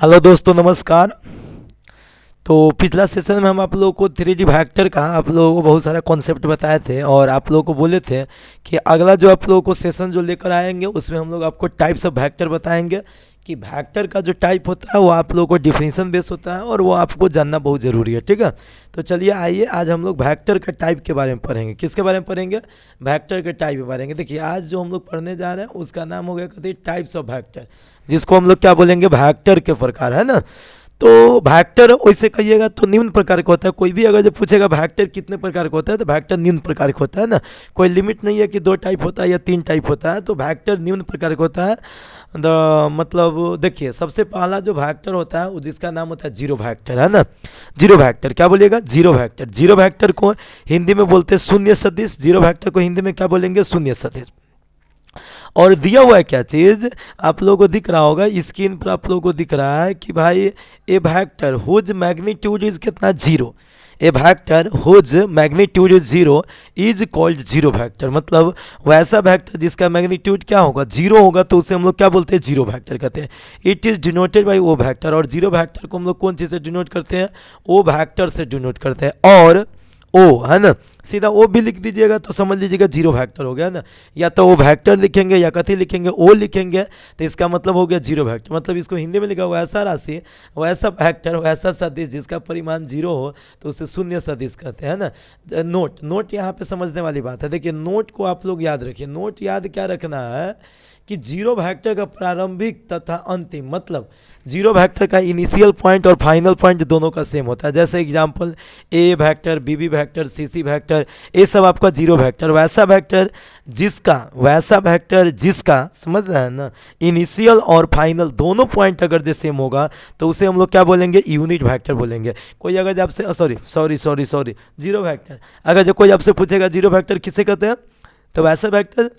Hello दोस्तों, नमस्कार। तो पिछला सेशन में हम आप लोगों को थ्री डी वेक्टर का आप लोगों को बहुत सारा कॉन्सेप्ट बताए थे और आप लोगों को बोले थे कि अगला जो आप लोगों को सेशन जो लेकर आएंगे उसमें हम लोग आपको टाइप्स ऑफ वेक्टर बताएंगे कि वेक्टर का जो टाइप होता है वो आप लोगों को डिफिनीशन बेस होता है और वो आपको जानना बहुत ज़रूरी है। ठीक है, तो चलिए आइए आज हम लोग वेक्टर का टाइप के बारे में पढ़ेंगे। किसके बारे में पढ़ेंगे? वेक्टर के टाइप में पढ़ेंगे। देखिए आज जो हम लोग पढ़ने जा रहे हैं उसका नाम हो गया कहते हैं टाइप्स ऑफ वेक्टर, जिसको हम लोग क्या बोलेंगे? वेक्टर के प्रकार, है ना। तो वेक्टर वैसे कहिएगा तो निम्न प्रकार का होता है। कोई भी अगर जब पूछेगा वेक्टर कितने प्रकार का होता है तो वेक्टर निम्न प्रकार का होता है ना। कोई लिमिट नहीं है कि 2 टाइप होता है या 3 टाइप होता है। तो वेक्टर निम्न प्रकार का होता है। मतलब देखिए सबसे पहला जो वेक्टर होता है वो जिसका नाम होता है जीरो वेक्टर, है ना। जीरो वेक्टर क्या बोलिएगा? Zero vector. जीरो वेक्टर को हिंदी में बोलते हैं शून्य सदिश। जीरो वेक्टर को हिंदी में क्या बोलेंगे? शून्य सदिश। और दिया हुआ है क्या चीज़ आप लोगों को दिख रहा होगा स्क्रीन पर, आप लोगों को दिख रहा है कि भाई a vector whose magnitude is कितना? Zero. A vector whose magnitude is zero is called zero vector. मतलब वैसा वेक्टर जिसका मैग्नीट्यूड क्या होगा? जीरो होगा, तो उसे हम लोग क्या बोलते हैं? जीरो वेक्टर कहते हैं। It is denoted by O vector. और जीरो वेक्टर को हम लोग कौन चीज़ से डिनोट करते हैं? ओ वेक्टर से डिनोट करते हैं। और ओ, है ना, सीधा ओ भी लिख दीजिएगा तो समझ लीजिएगा जीरो वेक्टर हो गया ना। या तो ओ वेक्टर लिखेंगे या कथी लिखेंगे? ओ लिखेंगे तो इसका मतलब हो गया जीरो वेक्टर। मतलब इसको हिंदी में लिखा हुआ ऐसा राशि, वैसा वेक्टर, वैसा सदिश जिसका परिमाण जीरो हो तो उसे शून्य सदिश कहते हैं ना। नोट, नोट यहाँ पे समझने वाली बात है। देखिए नोट को आप लोग याद रखिए। नोट याद क्या रखना है कि जीरो वेक्टर का प्रारंभिक तथा अंतिम, मतलब जीरो वेक्टर का इनिशियल पॉइंट और फाइनल पॉइंट दोनों का सेम होता है। जैसे एग्जांपल ए वेक्टर, बी बी वेक्टर, सी सी वेक्टर, ये सब आपका जीरो वेक्टर। वैसा वेक्टर जिसका समझ रहे हैं ना, इनिशियल और फाइनल दोनों पॉइंट अगर जो सेम होगा तो उसे हम लोग क्या बोलेंगे? यूनिट वेक्टर बोलेंगे। कोई अगर आपसे सॉरी जीरो वेक्टर, अगर जो कोई आपसे पूछेगा जीरो वेक्टर किसे कहते हैं, तो वैसा वेक्टर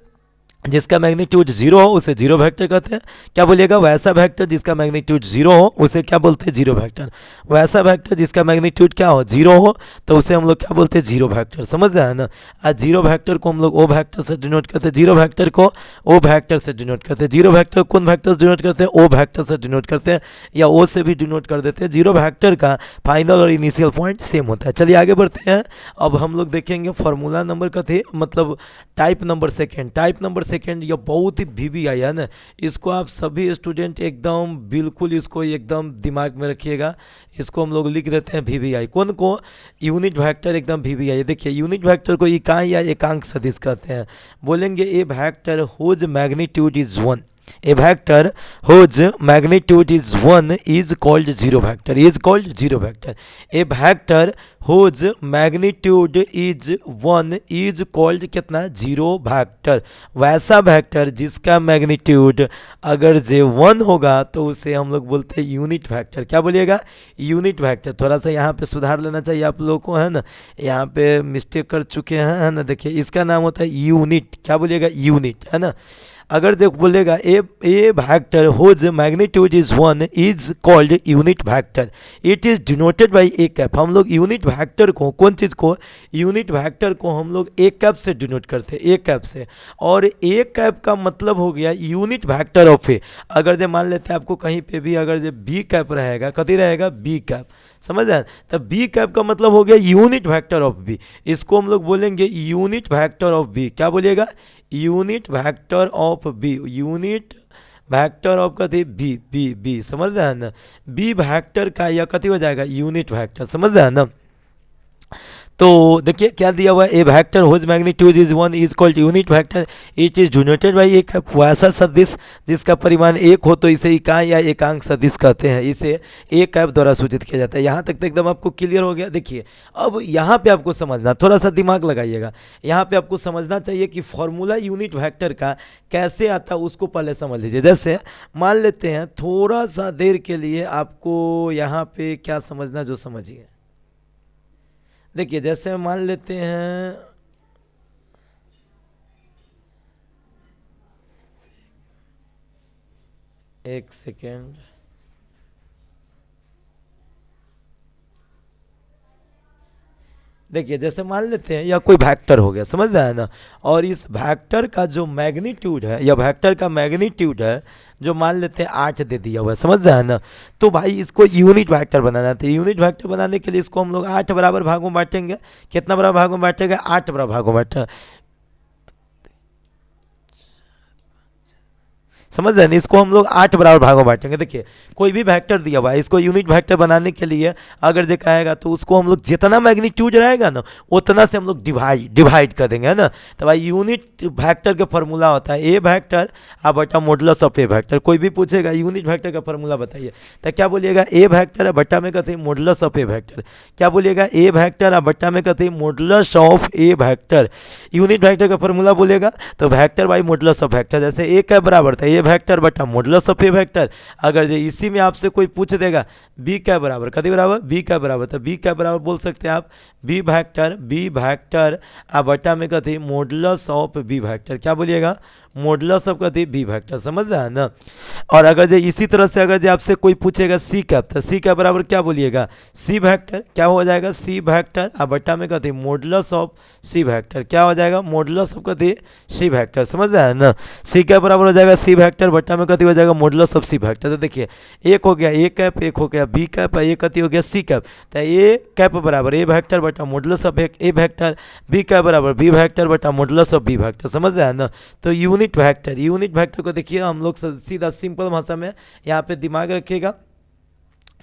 जिसका मैग्नीट्यूड जीरो हो उसे जीरो वेक्टर कहते हैं। क्या बोलिएगा? वैसा वेक्टर जिसका मैग्नीट्यूड जीरो हो उसे क्या बोलते हैं? Zero vector. वैसा वेक्टर जिसका मैग्नीट्यूड क्या हो? जीरो हो, तो उसे हम लोग क्या बोलते हैं? Zero vector. समझ रहे हैं ना। आज जीरो वेक्टर को हम लोग ओ वेक्टर से डिनोट करते हैं। जीरो वेक्टर को ओ वेक्टर से डिनोट करते हैं। जीरो वेक्टर कौन वेक्टर से डिनोट करते हैं? ओ वेक्टर से डिनोट करते हैं, या ओ से भी डिनोट कर देते हैं। जीरो वेक्टर का फाइनल और इनिशियल पॉइंट सेम होता है। चलिए आगे बढ़ते हैं। अब हम लोग देखेंगे फॉर्मूला नंबर का थे, मतलब type number second. Type number second ये बहुत ही वीवीआई है ना। इसको आप सभी स्टूडेंट एकदम बिल्कुल इसको एकदम दिमाग में रखिएगा। इसको हम लोग लिख देते हैं वीवीआई। कौन को? यूनिट वेक्टर एकदम वीवीआई। देखिए यूनिट वेक्टर को इकाई या एकांक सदिश कहते हैं। बोलेंगे a vector whose magnitude is one. A vector whose magnitude is 1 is called zero vector. Is called zero vector. A vector whose magnitude is 1 is called कितना? Zero vector. वैसा वेक्टर जिसका मैग्नीट्यूड अगर जे 1 होगा तो उसे हम लोग बोलते हैं यूनिट वेक्टर। क्या बोलिएगा? Unit vector. थोड़ा सा यहाँ पे सुधार लेना चाहिए आप लोगों को, है ना। यहाँ पे मिस्टेक कर चुके हैं, है ना। देखिए इसका नाम होता है यूनिट। क्या बोलिएगा? यूनिट, है ना। अगर देख बोलेगा a vector whose magnitude is 1 is called unit vector. It is denoted by A cap. हम लोग यूनिट वेक्टर को, कौन चीज़ को? यूनिट वेक्टर को हम लोग ए कैप से डिनोट करते हैं, ए कैप से। और ए कैप का मतलब हो गया यूनिट वेक्टर ऑफ ए। अगर जो मान लेते हैं आपको कहीं पे भी अगर जो बी कैप रहेगा, कभी रहेगा बी कैप, समझ रहे हैं, तब बी कैप का मतलब हो गया यूनिट वेक्टर ऑफ बी। इसको हम लोग बोलेंगे यूनिट वेक्टर ऑफ बी। क्या बोलिएगा? Unit vector of B. Unit vector of कथी? B B B. समझ रहे हैं ना। बी वेक्टर का यह कथी हो जाएगा? Unit vector. समझ रहे हैं ना। तो देखिए क्या दिया हुआ है? ए vector whose magnitude is 1 is called unit vector. It is denoted by एक वैसा सदिश जिसका परिमाण एक हो तो इसे इकाई या एकांक सदिश कहते हैं। इसे एक कैप द्वारा सूचित किया जाता है। यहाँ तक तो एकदम आपको क्लियर हो गया। देखिए अब यहाँ पे आपको समझना, थोड़ा सा दिमाग लगाइएगा। यहाँ पे आपको समझना चाहिए कि फॉर्मूला यूनिट वेक्टर का कैसे आता है उसको पहले समझ लीजिए। जैसे मान लेते हैं थोड़ा सा देर के लिए आपको यहाँ पे क्या समझना जो समझिए। देखिए जैसे मान लेते हैं, एक सेकेंड, देखिए जैसे मान लेते हैं या कोई वेक्टर हो गया, समझ रहे हैं ना, और इस वेक्टर का जो मैग्नीट्यूड है या वेक्टर का मैग्नीट्यूड है जो मान लेते हैं 8 दे दिया हुआ है, समझ रहे हैं ना, तो भाई इसको यूनिट वेक्टर बनाना है। यूनिट वेक्टर बनाने के लिए इसको हम लोग 8 बराबर भागों में बांटेंगे। कितना बराबर भागों में बांटेंगे? 8 बराबर भागों में बांटेंगे, समझ रहे हैं। इसको हम लोग 8 बराबर भागों में बांटेंगे। देखिए कोई भी वेक्टर दिया हुआ है, इसको यूनिट वेक्टर बनाने के लिए अगर जो कहेगा तो उसको हम लोग जितना मैग्नीट्यूड रहेगा ना उतना से हम लोग डिवाइड कर देंगे, है ना। तो भाई यूनिट वेक्टर का फॉर्मूला होता है ए वेक्टर अब बटा मॉडुलस ऑफ ए वेक्टर। कोई भी पूछेगा यूनिट वेक्टर का फॉर्मूला बताइए तो क्या बोलिएगा? ए वेक्टर बट्टा में कहते हैं मॉडुलस ऑफ ए वेक्टर। क्या बोलिएगा? ए वेक्टर बट्टा में कहते हैं modulus of A vector. Unit vector का फॉर्मूला बोलेगा तो vector by modulus of vector. जैसे ए का बराबर था ए वेक्टर बटा मॉडुलस ऑफ ए वेक्टर। अगर इसी में आपसे कोई पूछ देगा बी का बराबर, कभी बराबर बी का बराबर, तो बी का बराबर बोल सकते हैं आप बी वेक्टर बटा में कहते हैं मॉडुलस ऑफ बी वेक्टर। क्या बोलिएगा? मॉडुलस ऑफ कहते हैं बी वेक्टर, समझ रहे हैं ना। और अगर जो इसी तरह से अगर जो आपसे कोई पूछेगा सी कैप, तो सी का बराबर क्या बोलिएगा? C vector. क्या हो जाएगा? सी वेक्टर बटा में कहते हैं मॉडुलस ऑफ सी वेक्टर। क्या हो जाएगा? मॉडुलस ऑफ कहते हैं सी वेक्टर, समझ रहे हैं ना। सी का बराबर हो जाएगा सी वेक्टर बटा में कहते हो जाएगा मॉडुलस ऑफ सी वेक्टर। तो देखिए एक हो गया ए कैप, एक हो गया बी कैप, एक कहती हो गया सी कैप। तो ए कैप बराबर ए वेक्टर बटा modulus of A vector, B cap बराबर बी वेक्टर बटा मॉडुलस ऑफ बी वेक्टर, समझ रहे हैं ना। तो यूनिट वेक्टर को देखिए हम लोग सीधा सिंपल भाषा में यहाँ पे दिमाग रखिएगा।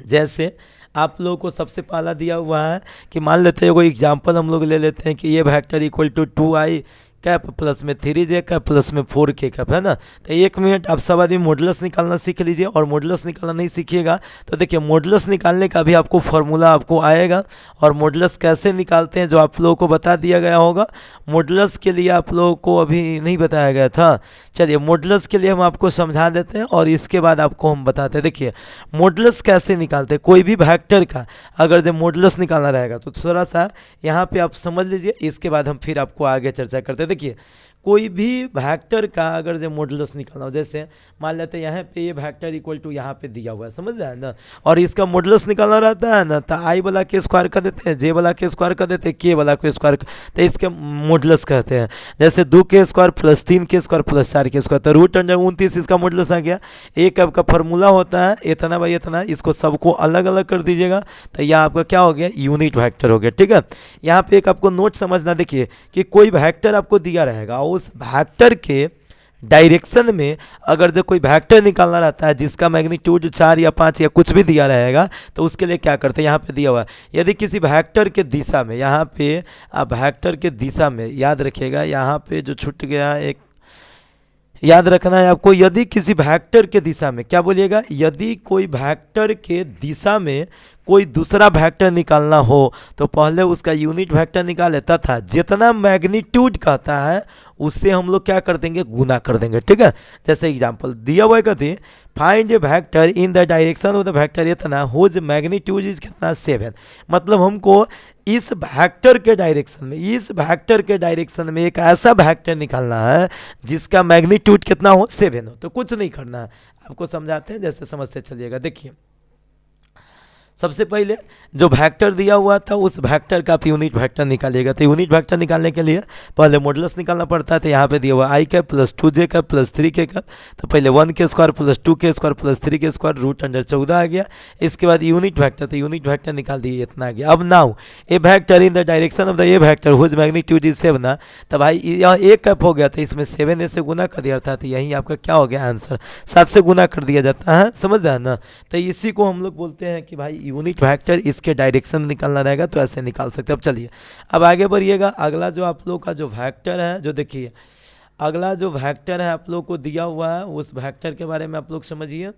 जैसे आप लोगों को सबसे पहला दिया हुआ है कि मान लेते हैं कोई एग्जांपल हम लोग ले लेते हैं कि ये vector equal to 2i cap plus में 3j कैप प्लस में 4k कैप, है ना। तो 1 मिनट आप सब आदमी मॉडुलस निकालना सीख लीजिए। और मॉडुलस निकालना नहीं सीखिएगा तो देखिए मॉडुलस निकालने का भी आपको फार्मूला आपको आएगा। और मॉडुलस कैसे निकालते हैं जो आप लोगों को बता दिया गया होगा। मॉडुलस के लिए आप लोगों को अभी नहीं बताया गया था, चलिए मॉडुलस के लिए हम आपको समझा देते हैं और इसके बाद आपको हम बताते हैं। देखिए मॉडुलस कैसे निकालते हैं, कोई भी वेक्टर का अगर जो मॉडुलस निकालना रहेगा तो थोड़ा सा यहाँ पे आप समझ लीजिए, इसके बाद हम फिर आपको आगे चर्चा करते हैं। देखिए कोई भी वेक्टर का अगर जो मॉडुलस निकालना हो, जैसे मान लेते हैं यहाँ पे ये वेक्टर इक्वल टू यहाँ पे दिया हुआ है, समझ रहे हैं ना। और इसका मॉडुलस निकालना रहता है ना तो आई वाला के स्क्वायर कर देते हैं, जे वाला के स्क्वायर कर देते हैं, के वाला के स्क्वायर, तो इसके मॉडुलस कहते हैं। जैसे 2 के स्क्वायर प्लस 3 के स्क्वायर प्लस 4 के स्क्वायर, तो रूट अंडर 29 इसका मॉडुलस आ गया। एक आपका फॉर्मूला होता है इतना बाई इतना, इसको सबको अलग अलग कर दीजिएगा तो यह आपका क्या हो गया? यूनिट वेक्टर हो गया, ठीक है। यहाँ पे एक आपको नोट समझना, देखिए कि कोई वेक्टर आपको दिया रहेगा, उस वेक्टर के डायरेक्शन में अगर जो कोई वेक्टर निकालना रहता है जिसका मैग्नीट्यूड 4 या 5 या कुछ भी दिया रहेगा तो उसके लिए क्या करते हैं? यहाँ पे दिया हुआ है यदि किसी वेक्टर के दिशा में, यहाँ पे आप वेक्टर के दिशा में याद रखिएगा, यहाँ पे जो छूट गया एक याद रखना है आपको, यदि किसी वेक्टर के दिशा में, क्या बोलिएगा? यदि कोई वेक्टर के दिशा में कोई दूसरा वेक्टर निकालना हो तो पहले उसका यूनिट वेक्टर निकाले तथा जितना मैग्नीट्यूड कहता है उससे हम लोग क्या कर देंगे? गुना कर देंगे, ठीक है। जैसे एग्जांपल दिया हुआ है कहते find A vector in the direction of the vector इतना हुज मैग्नीट्यूड इज कितना? 7। मतलब हमको इस वेक्टर के डायरेक्शन में, इस वेक्टर के डायरेक्शन में एक ऐसा वेक्टर निकालना है जिसका मैग्नीट्यूड कितना हो? 7 हो। तो कुछ नहीं करना है, आपको समझाते हैं, जैसे समझते चलिएगा। देखिए सबसे पहले जो वेक्टर दिया हुआ था उस वेक्टर का आप यूनिट वेक्टर निकालिएगा। तो यूनिट वेक्टर निकालने के लिए पहले मॉडुलस निकालना पड़ता है। तो यहाँ पे दिया हुआ I cap plus 2j cap plus 3k cap, तो पहले 1 के स्क्वायर प्लस 2 के स्क्वायर प्लस 3 के स्क्वायर रूट अंडर 14 आ गया। इसके बाद यूनिट वेक्टर, तो यूनिट वेक्टर निकाल दिए, इतना आ गया। अब now a vector in the direction of the A vector whose magnitude is 7, तो भाई यह एक कैप हो गया, तो इसमें 7 से गुना कर दिया, अर्थात यही आपका क्या हो गया? आंसर 7 से गुना कर दिया जाता है, समझ रहे हैं ना। तो इसी को हम लोग बोलते हैं कि भाई यूनिट वेक्टर, इसके डायरेक्शन निकालना रहेगा तो ऐसे निकाल सकते हैं। अब चलिए अब आगे बढ़िएगा। अगला जो आप लोग का जो वेक्टर है, जो देखिए अगला जो वेक्टर है आप लोग को दिया हुआ है, उस वेक्टर के बारे में आप लोग समझिए।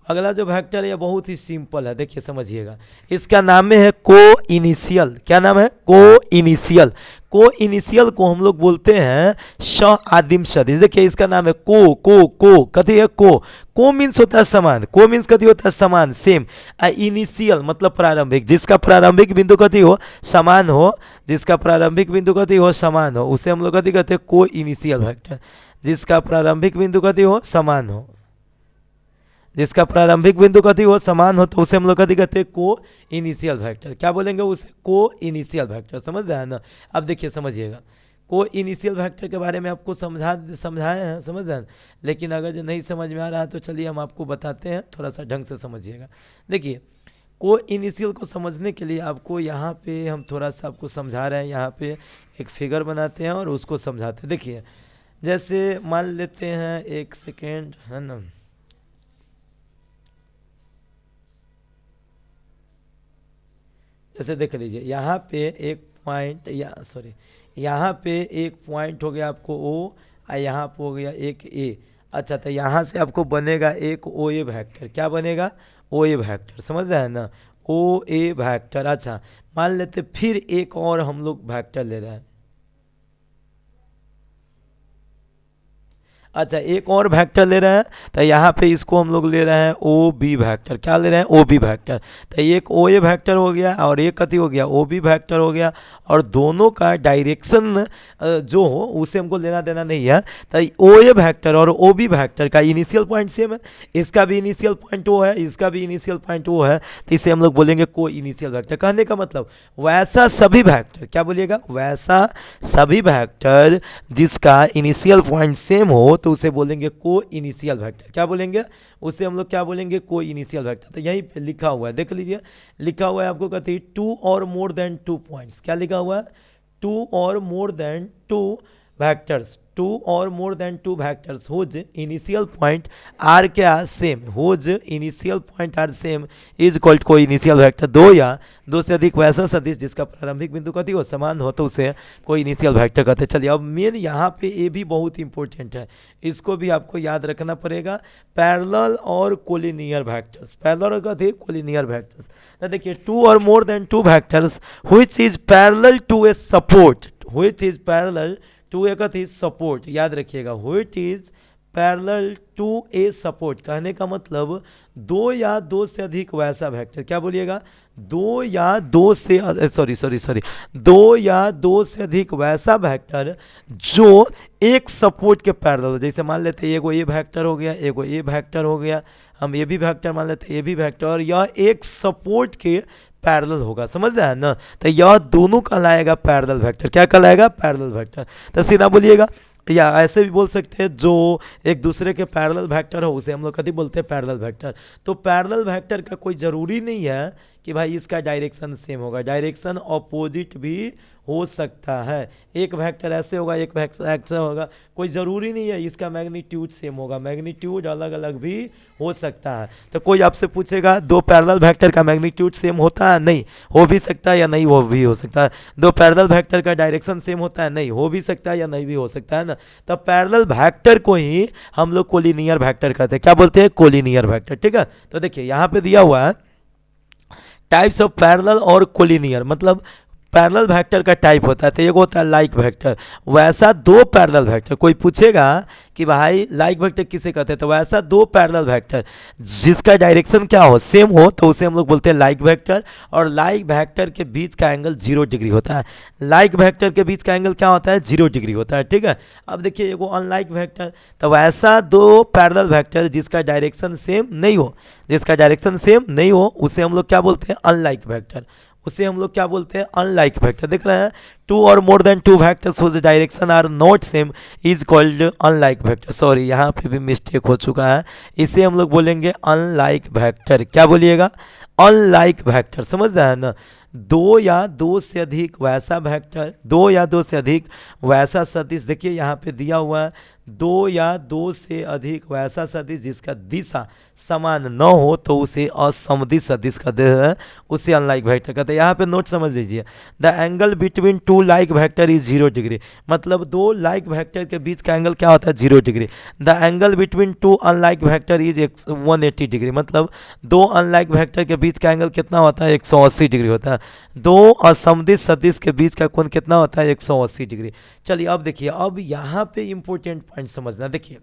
अगला जो वेक्टर है ये बहुत ही सिंपल है, देखिए समझिएगा। इसका नाम है को इनिशियल। क्या नाम है? को इनिशियल। को इनिशियल को हम लोग बोलते हैं श आदिम सदिश। देखिए इसका नाम है को कथी है? को मीन्स होता है समान, को मीन्स कथी होता है? समान, सेम। इनिशियल मतलब प्रारंभिक, जिसका प्रारंभिक बिंदु कथी हो? समान हो, जिसका प्रारंभिक बिंदु कथी हो? समान हो, उसे हम लोग कथी कहते हैं? को इनिशियल वेक्टर। जिसका प्रारंभिक बिंदु कथी हो? समान हो, जिसका प्रारंभिक बिंदु कथी हो समान हो तो उसे हम लोग कथी कहते हैं को इनिशियल वेक्टर। क्या बोलेंगे उसे को इनिशियल वेक्टर। समझ रहे हैं ना। अब देखिए समझिएगा, को इनिशियल वेक्टर के बारे में आपको समझाए हैं, समझ रहे हैं। लेकिन अगर जो नहीं समझ में आ रहा है तो चलिए हम आपको बताते हैं, थोड़ा सा ढंग से समझिएगा। देखिए को इनिशियल को समझने के लिए आपको यहाँ पे हम थोड़ा सा आपको समझा रहे हैं, यहाँ पे एक फिगर बनाते हैं और उसको समझाते हैं। देखिए जैसे मान लेते हैं, एक सेकेंड है ना, जैसे देख लीजिए यहाँ पे एक पॉइंट या सॉरी यहाँ पे एक पॉइंट हो गया आपको ओ, और यहाँ पे हो गया एक ए। अच्छा तो यहाँ से आपको बनेगा एक ओ ए वेक्टर। क्या बनेगा ओ ए वेक्टर। समझ रहे हैं ना ओ ए वेक्टर। अच्छा मान लेते फिर एक और हम लोग वेक्टर ले रहे हैं। अच्छा एक और वेक्टर ले रहे हैं तो यहाँ पे इसको हम लोग ले रहे हैं ओ बी वेक्टर। क्या ले रहे हैं ओ बी वेक्टर। तो एक ओ ए वेक्टर हो गया और एक कथी हो गया ओ बी वेक्टर हो गया, और दोनों का डायरेक्शन जो हो उसे हमको लेना देना नहीं है। तो ओ ए वेक्टर और ओ बी वेक्टर का इनिशियल पॉइंट सेम है, इसका भी इनिशियल पॉइंट वो है, इसका भी इनिशियल पॉइंट वो है, तो इसे हम लोग बोलेंगे को इनिशियल वेक्टर। कहने का मतलब वैसा सभी वेक्टर, क्या बोलिएगा वैसा सभी वेक्टर जिसका इनिशियल पॉइंट सेम हो तो उसे बोलेंगे को इनिशियल वेक्टर। क्या बोलेंगे उसे हम लोग क्या बोलेंगे को इनिशियल वेक्टर। तो यहीं पे लिखा हुआ है, देख लीजिए लिखा हुआ है आपको कहते हैं टू और मोर देन टू पॉइंट्स। क्या लिखा हुआ है टू और more than two vectors, two और more than two vectors whose initial point are क्या same, whose initial point are same is called coinitial vector. दो या दो से अधिक वैसा सदिश जिसका प्रारंभिक बिंदु कथी हो समान हो तो उसे कोई इनिशियल वेक्टर कहते हैं। चलिए अब मेन यहाँ पे ये भी बहुत इंपॉर्टेंट है, इसको भी आपको याद रखना पड़ेगा। पैरेलल और कोलिनियर वेक्टर्स, पैरेलल और कथी कोलिनियर वेक्टर्स। तो देखिए टू और more than two vectors which is parallel to a support, which is parallel to एक कथी सपोर्ट। याद रखिएगा which is parallel to a support. कहने का मतलब दो या दो से अधिक वैसा वेक्टर। क्या बोलिएगा दो या दो से सॉरी दो या दो से अधिक वैसा वेक्टर जो एक सपोर्ट के पैरेलल हो। जैसे मान लेते हैं एगो ए वेक्टर हो गया, एगो ए वेक्टर हो गया, हम ए भी वेक्टर मान लेते हैं, ए भी वेक्टर, और यह एक सपोर्ट के पैरेलल होगा। समझ रहे हैं ना। तो यह दोनों कहलाएगा पैरेलल वेक्टर। क्या कहलाएगा पैरेलल वेक्टर। तो सीधा बोलिएगा, या ऐसे भी बोल सकते हैं जो एक दूसरे के पैरेलल वेक्टर हो उसे हम लोग कभी बोलते हैं पैरेलल वेक्टर। तो पैरेलल वेक्टर का कोई ज़रूरी नहीं है कि भाई इसका डायरेक्शन सेम होगा, डायरेक्शन ऑपोजिट भी हो सकता है। एक वेक्टर ऐसे होगा, एक वेक्टर ऐसे होगा, कोई ज़रूरी नहीं है इसका मैग्नीट्यूड सेम होगा, मैग्नीट्यूड अलग अलग भी हो सकता है। तो कोई आपसे पूछेगा दो पैरेलल वेक्टर का मैग्नीट्यूड सेम होता है, नहीं हो भी सकता है या नहीं वो भी हो सकता है। दो पैरेलल वेक्टर का डायरेक्शन सेम होता है, नहीं हो भी सकता है या नहीं भी हो सकता है ना। तो पैरेलल वेक्टर को ही हम लोग कोलिनियर वेक्टर कहते हैं। क्या बोलते हैं कोलिनियर वेक्टर। ठीक है। तो देखिए यहाँ पे दिया हुआ है टाइप्स ऑफ पैरेलल और कोलिनियर, मतलब पैरेलल वेक्टर का टाइप होता है। तो एक होता है लाइक वेक्टर, वैसा दो पैरेलल वेक्टर। कोई पूछेगा कि भाई लाइक वेक्टर किसे कहते हैं, तो वैसा दो पैरेलल वेक्टर जिसका डायरेक्शन क्या हो सेम हो तो उसे हम लोग बोलते हैं लाइक वेक्टर। और लाइक वेक्टर के बीच का एंगल 0 डिग्री होता है। लाइक वेक्टर के बीच का एंगल क्या होता है 0 डिग्री होता है। ठीक है। अब देखिए एगो अनलाइक वेक्टर, तो वैसा दो पैरेलल वेक्टर जिसका डायरेक्शन सेम नहीं हो, जिसका डायरेक्शन सेम नहीं हो उसे हम लोग क्या बोलते हैं अनलाइक वेक्टर, उसे हम लोग क्या बोलते हैं अनलाइक वेक्टर। देख रहे हैं टू और more than two vectors whose direction are not same is called unlike vector. Sorry यहाँ पे भी मिस्टेक हो चुका है, इसे हम लोग बोलेंगे अनलाइक वेक्टर। क्या बोलिएगा अनलाइक वेक्टर। समझ रहे हैं ना। दो या दो से अधिक वैसा वेक्टर, दो या दो से अधिक वैसा सदिश। देखिए यहाँ पे दिया हुआ है दो या दो से अधिक वैसा सदिश जिसका दिशा समान न हो तो उसे असमदिश सदिश कहते हैं, उसे अनलाइक वेक्टर कहते हैं। यहाँ पे नोट समझ लीजिए, the angle between two like vector is 0 degree. मतलब दो लाइक वेक्टर के बीच का एंगल क्या होता है 0 degree. The angle between two unlike vector is 180 degree. मतलब दो अनलाइक वेक्टर के बीच का एंगल कितना होता है 180 डिग्री होता है। दो असमदिश सदिश के बीच का कोण कितना होता है 180 डिग्री। चलिए अब देखिए, अब यहाँ पे इंपॉर्टेंट पॉइंट समझना। देखिए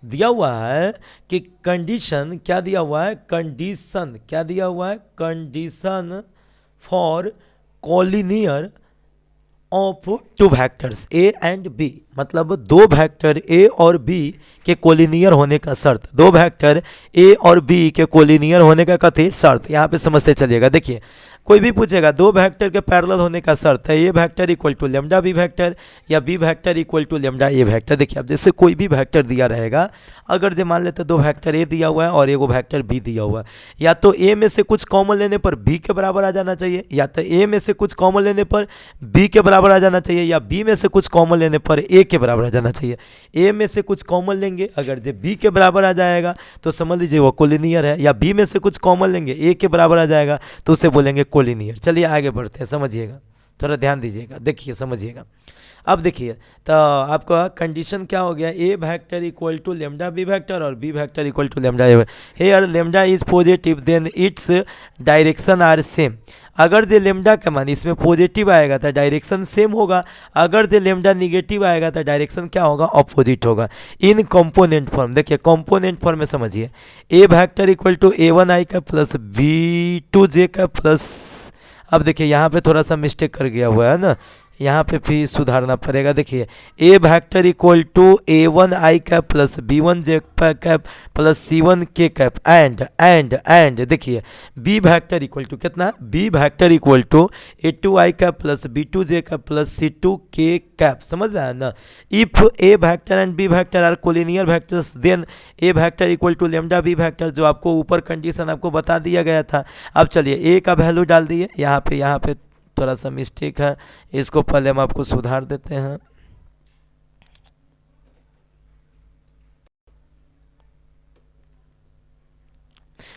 दिया हुआ है कि कंडीशन, क्या दिया हुआ है कंडीशन, क्या दिया हुआ है condition for collinear of two vectors A and B. मतलब दो वेक्टर ए और बी के कोलिनियर होने का शर्त, दो वेक्टर ए और बी के कोलिनियर होने का कथी शर्त, यहाँ पे समझते चलिएगा। देखिए कोई भी पूछेगा दो वेक्टर के पैरेलल होने का शर्त है ए vector equal to lambda B vector या B vector equal to lambda A vector. देखिए अब जैसे कोई भी वेक्टर दिया रहेगा, अगर जो मान लेते दो वेक्टर ए दिया हुआ है और एगो वेक्टर बी दिया हुआ है, या तो ए में से कुछ कॉमन लेने पर बी के बराबर आ जाना चाहिए, या तो ए में से कुछ कॉमन लेने पर बी के बराबर आ जाना चाहिए, या बी में से कुछ कॉमन लेने पर ए के बराबर आ जाना चाहिए। ए में से कुछ कॉमन लेंगे, अगर जो बी के बराबर आ जाएगा तो समझ लीजिए वो कोलिनियर है, या बी में से कुछ कॉमन लेंगे ए के बराबर आ जाएगा तो उसे बोलेंगे कोलिनियर। चलिए आगे बढ़ते हैं, समझिएगा, थोड़ा ध्यान दीजिएगा, देखिए समझिएगा। अब देखिए तो आपका कंडीशन क्या हो गया, A vector equal to lambda B vector और B vector equal to lambda A. Here lambda is positive then its direction are same. अगर जो लेमडा का मान इसमें पॉजिटिव आएगा तो डायरेक्शन सेम होगा, अगर जो लेमडा निगेटिव आएगा तो डायरेक्शन क्या होगा, अपोजिट होगा। इन कंपोनेंट फॉर्म, देखिए कंपोनेंट फॉर्म में समझिए, ए वेक्टर इक्वल टू a1i का प्लस b2j का प्लस, अब देखिए यहाँ पे थोड़ा सा मिस्टेक कर गया हुआ है ना, यहाँ पे भी सुधारना पड़ेगा। देखिए A vector equal to a1i cap plus b1j cap plus c1k cap and देखिए बी वेक्टर इक्वल टू कितना, B vector equal to a2i cap plus b2j cap plus c2k cap. समझ रहा है ना। If A vector and B vector are collinear vectors then A vector equal to lambda B vector, जो आपको ऊपर condition आपको बता दिया गया था। अब चलिए ए का वैल्यू डाल दिए, यहाँ पे थोड़ा सा मिस्टेक है, इसको पहले हम आपको सुधार देते हैं।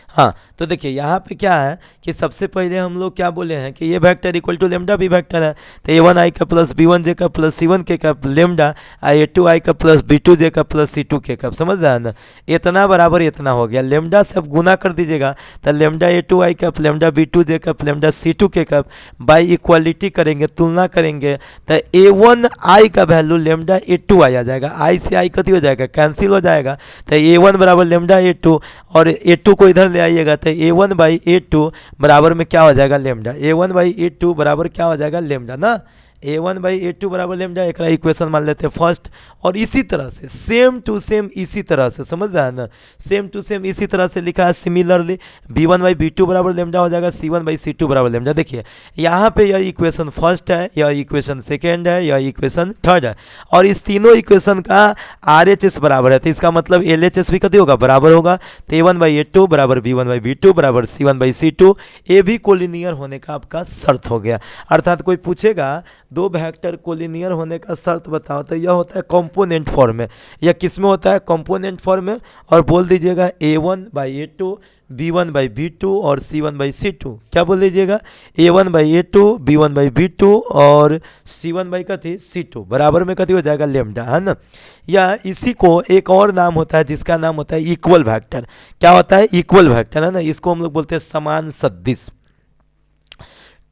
हाँ तो देखिए यहाँ पे क्या है कि सबसे पहले हम लोग क्या बोले हैं कि ये vector equal to lambda B vector है, तो a1i का प्लस b1j का प्लस c1k का लेमडा a2i का प्लस b2j का प्लस c2k का। समझ रहा है ना, इतना बराबर इतना हो गया, लेमडा से अब गुना कर दीजिएगा तो लेमडा a2i का लेमडा b2j का लेमडा c2k का बाई इक्वालिटी करेंगे, तुलना करेंगे तो a1i का वैल्यू लेमडा a2i आ जाएगा, i से i कति हो जाएगा, कैंसिल हो जाएगा, तो a1 बराबर लेमडा a2 और a2 को इधर ले आइएगा तो a1/a2 बराबर में क्या हो जाएगा लेमडा, a1/a2 बराबर क्या हो जाएगा लेमडा ना, a1/a2 बराबर लेमडा। एक इक्वेशन मान लेते हैं फर्स्ट, और इसी तरह से सेम टू सेम इसी तरह से, समझ रहा है ना, सेम टू सेम इसी तरह से लिखा है सिमिलरली b1/b2 बराबर लेमडा हो जाएगा, c1/c2 बराबर लेमडा। देखिए यहाँ पे यह इक्वेशन फर्स्ट है, यह इक्वेशन सेकेंड है, यह इक्वेशन थर्ड है, और इस तीनों इक्वेशन का RHS बराबर है, तो इसका मतलब LHS भी कति होगा, बराबर होगा। तो a1/a2 बराबर b1/b2 बराबर c1/c2, ये भी कोलिनियर होने का आपका शर्त हो गया। अर्थात कोई पूछेगा दो वेक्टर कोलिनियर होने का शर्त बताओ, तो यह होता है कंपोनेंट फॉर्म में, यह किस में होता है, कंपोनेंट फॉर्म में, और बोल दीजिएगा a1/a2 b1/b2 और c1/c2। क्या बोल दीजिएगा, a1/a2 b1/b2 और c1/c2 बराबर में कति हो जाएगा लेमडा, है ना। या इसी को एक और नाम होता है जिसका नाम होता है इक्वल वेक्टर। क्या होता है, इक्वल वेक्टर, है ना, इसको हम लोग बोलते हैं समान सदिश।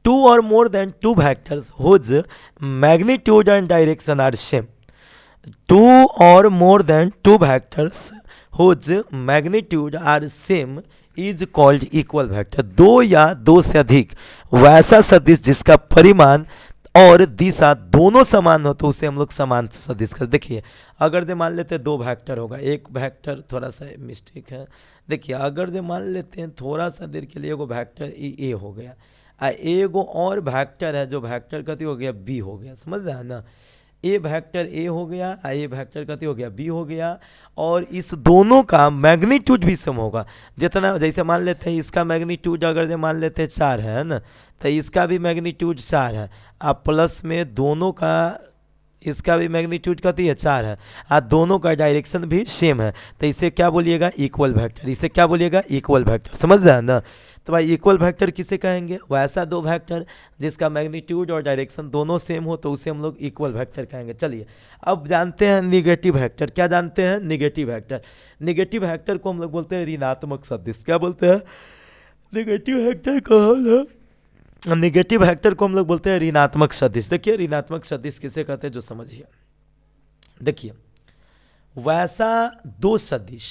Two or more than two vectors whose magnitude and direction are same. Two or more than two vectors whose magnitude are same is called equal vector. दो या दो से अधिक वैसा सदिश जिसका परिमाण और दिशा दोनों समान हो तो उसे हम लोग समान सदिश कर। देखिए अगर जो मान लेते हैं दो वेक्टर होगा, एक वेक्टर थोड़ा सा मिस्टेक है, देखिए अगर जो मान लेते हैं थोड़ा सा देर के लिए एगो वेक्टर ए हो गया, एगो और वेक्टर है जो वेक्टर कति हो गया बी हो गया। समझ रहा है ना, ए वेक्टर ए हो गया, ए वेक्टर कति हो गया बी हो गया, और इस दोनों का मैग्नीट्यूड भी सम होगा। जितना जैसे मान लेते हैं इसका मैग्नीट्यूड अगर जो मान लेते हैं 4 है ना, तो इसका भी मैग्नीट्यूड 4 है, आप प्लस में दोनों का इसका भी मैग्नीट्यूड कति है 4 है, और दोनों का डायरेक्शन भी सेम है, तो इसे क्या बोलिएगा, इक्वल वेक्टर। इसे क्या बोलिएगा, इक्वल वेक्टर। समझ रहे हैं ना। तो भाई इक्वल वेक्टर किसे कहेंगे, वैसा दो वेक्टर जिसका मैग्नीट्यूड और डायरेक्शन दोनों सेम हो तो उसे हम लोग इक्वल वेक्टर कहेंगे। चलिए अब जानते हैं निगेटिव वेक्टर। क्या जानते हैं, निगेटिव वेक्टर। निगेटिव वेक्टर को हम लोग बोलते हैं ऋणात्मक सदिश। क्या बोलते हैं, निगेटिव वेक्टर को, निगेटिव वेक्टर को हम लोग बोलते हैं ऋणात्मक सदिश। देखिए ऋणात्मक सदिश किसे कहते हैं जो समझिए। देखिए वैसा दो सदिश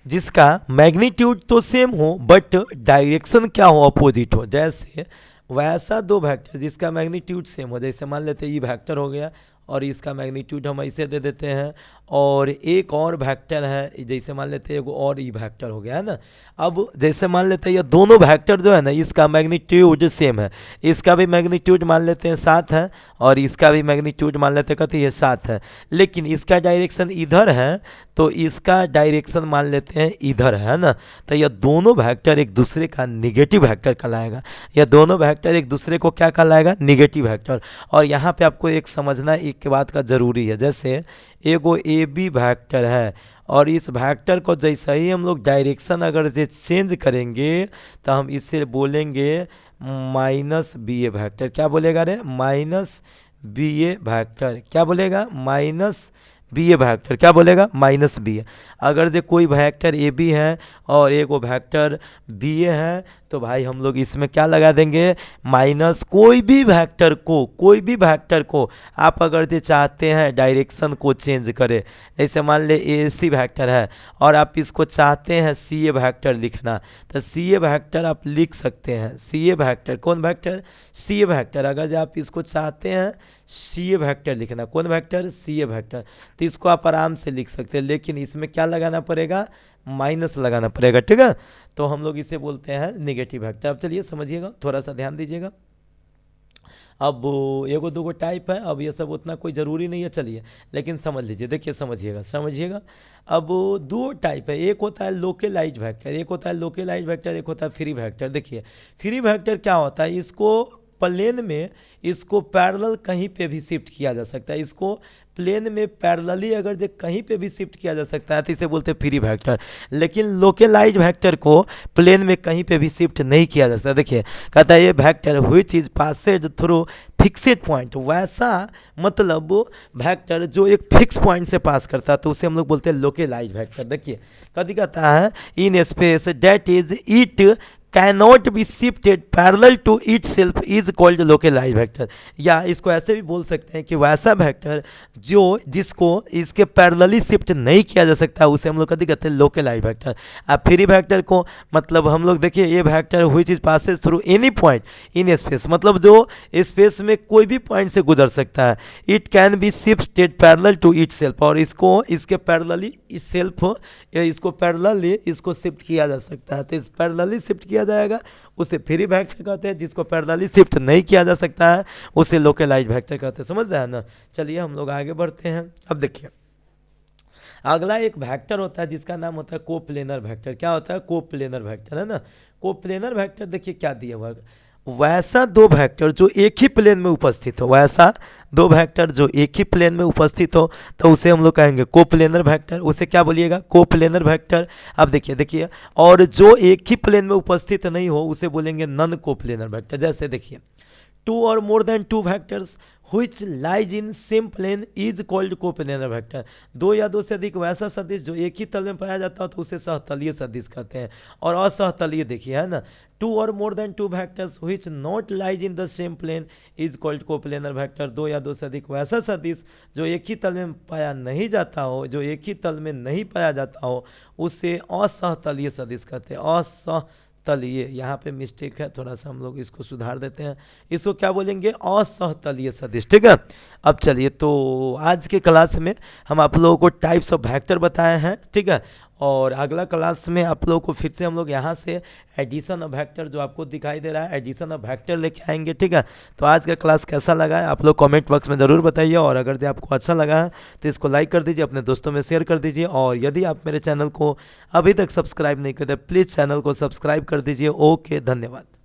जिसका मैग्नीट्यूड तो सेम हो बट डायरेक्शन क्या हो, अपोजिट हो। जैसे वैसा दो वेक्टर जिसका मैग्नीट्यूड सेम हो, जैसे मान लेते हैं ये वेक्टर हो गया और इसका मैग्नीट्यूड हम ऐसे दे देते हैं। और एक और वेक्टर है, जैसे मान लेते हैं एगो और ई वेक्टर हो गया है ना। अब जैसे मान लेते हैं ये दोनों वेक्टर जो है ना, इसका मैग्नीट्यूड सेम है, इसका भी मैग्नीट्यूड मान लेते हैं 7 है और इसका भी मैग्नीट्यूड मान लेते हैं कति है 7 है, लेकिन इसका डायरेक्शन इधर है तो इसका डायरेक्शन मान लेते हैं इधर है ना। तो यह दोनों वेक्टर एक दूसरे का निगेटिव वेक्टर कहलाएगा, यह दोनों वेक्टर एक दूसरे को क्या कहलाएगा, निगेटिव वेक्टर। और यहाँ पे आपको एक समझना एक बात का ज़रूरी है, जैसे एगो ए बी वेक्टर है और इस वेक्टर को जैसे ही हम लोग डायरेक्शन अगर से चेंज करेंगे तो हम इससे बोलेंगे माइनस बी ए वेक्टर। क्या बोलेगा रे, माइनस बी ए वेक्टर। क्या बोलेगा, माइनस बी ए वेक्टर। क्या बोलेगा, माइनस बी ए। अगर जो कोई वेक्टर ए बी है और एक वो वेक्टर बी ए है तो भाई हम लोग इसमें क्या लगा देंगे, माइनस। कोई भी वेक्टर को आप अगर जो चाहते हैं डायरेक्शन को चेंज करें, जैसे मान ले ए सी वेक्टर है और आप इसको चाहते हैं सी ए वेक्टर लिखना, तो सी ए वेक्टर आप लिख सकते हैं। सी ए वेक्टर, कौन वेक्टर, सी ए वेक्टर। अगर जो आप इसको चाहते हैं सी ए वेक्टर लिखना, कौन वेक्टर, सी ए वेक्टर, तो इसको आप आराम से लिख सकते हैं, लेकिन इसमें क्या लगाना पड़ेगा, माइनस लगाना पड़ेगा। ठीक है, तो हम लोग इसे बोलते हैं नेगेटिव वेक्टर। अब चलिए समझिएगा, थोड़ा सा ध्यान दीजिएगा। अब एगो दूगो टाइप है, अब ये सब उतना कोई ज़रूरी नहीं है, चलिए लेकिन समझ लीजिए, देखिए समझिएगा। अब दो टाइप है, एक होता है लोकलाइज वेक्टर, एक होता है लोकलाइज वेक्टर, एक होता है फ्री वेक्टर। देखिए फ्री वेक्टर क्या होता है, इसको प्लेन में इसको पैरेलल कहीं पे भी शिफ्ट किया जा सकता है, इसको प्लेन में पैरेलली अगर जो कहीं पे भी शिफ्ट किया जा सकता है तो इसे बोलते हैं फ्री वेक्टर। लेकिन लोकलाइज वेक्टर को प्लेन में कहीं पे भी शिफ्ट नहीं किया जा सकता। देखिए कहता है ये vector which is passed through fixed point, वैसा मतलब वेक्टर जो एक फिक्स पॉइंट से पास करता है तो उसे हम लोग बोलते हैं लोकलाइज वेक्टर। देखिए कभी कहता है in space that is it cannot be shifted parallel to itself is called localized vector। या इसको ऐसे भी बोल सकते हैं कि वैसा वेक्टर जो जिसको इसके पैरेलली शिफ्ट नहीं किया जा सकता उसे हम लोग कभी कहते हैं लोकलाइज वेक्टर। अब फ्री वेक्टर को मतलब हम लोग देखिए ये vector which is passes through any point in space, मतलब जो स्पेस में कोई भी पॉइंट से गुजर सकता है। It can be shifted parallel to itself, और इसको इसके पैरेलली इसको पैरेलली इसको शिफ्ट किया जा सकता है, तो इस पैरेलली शिफ्ट किया जाएगा उसे फ्री वेक्टर कहते हैं। जिसको पैरेलली शिफ्ट नहीं किया जा सकता है उसे लोकलाइज वेक्टर कहते हैं। समझ रहे हैं ना। चलिए हम लोग आगे बढ़ते हैं। अब देखिए अगला एक वेक्टर होता है जिसका नाम होता है कोप्लेनर वेक्टर। क्या होता है, कोप्लेनर वेक्टर, है ना। कोप्लेनर वेक्टर देखिए क्या दिया हुआ है, वैसा दो वेक्टर जो एक ही प्लेन में उपस्थित हो, वैसा दो वेक्टर जो एक ही प्लेन में उपस्थित हो तो उसे हम लोग कहेंगे कोप्लेनर वेक्टर। उसे क्या बोलिएगा, कोप्लेनर वेक्टर। अब देखिए और जो एक ही प्लेन में उपस्थित नहीं हो उसे बोलेंगे नॉन कोप्लेनर वेक्टर। जैसे देखिए टू और more than two vectors which lies in same plane is called coplanar vector। दो या दो से अधिक वैसा सदिश जो एक ही तल में पाया जाता है तो उसे सहतलीय सदिश कहते हैं। और असहतलीय देखिए, है ना, टू और more than two vectors which not lies in the same plane is called coplanar vector। दो या दो से अधिक वैसा सदिश जो एक ही तल में पाया नहीं जाता हो, जो एक ही तल में नहीं पाया जाता हो उसे असहतलीय सदिश कहते हैं। तलीय, यहाँ पे मिस्टेक है, थोड़ा सा हम लोग इसको सुधार देते हैं, इसको क्या बोलेंगे, असहतलीय सदिश। ठीक है। अब चलिए तो आज के क्लास में हम आप लोगों को टाइप्स ऑफ वेक्टर बताए हैं। ठीक है, और अगला क्लास में आप लोगों को फिर से हम लोग यहाँ से एडिशन ऑफ वेक्टर जो आपको दिखाई दे रहा है एडिशन ऑफ वेक्टर लेके आएंगे। ठीक है, तो आज का क्लास कैसा लगा है आप लोग कमेंट बॉक्स में ज़रूर बताइए, और अगर जो आपको अच्छा लगा है तो इसको लाइक कर दीजिए, अपने दोस्तों में शेयर कर दीजिए, और यदि आप मेरे चैनल को अभी तक सब्सक्राइब नहीं करते प्लीज़ चैनल को सब्सक्राइब कर दीजिए। ओके, धन्यवाद।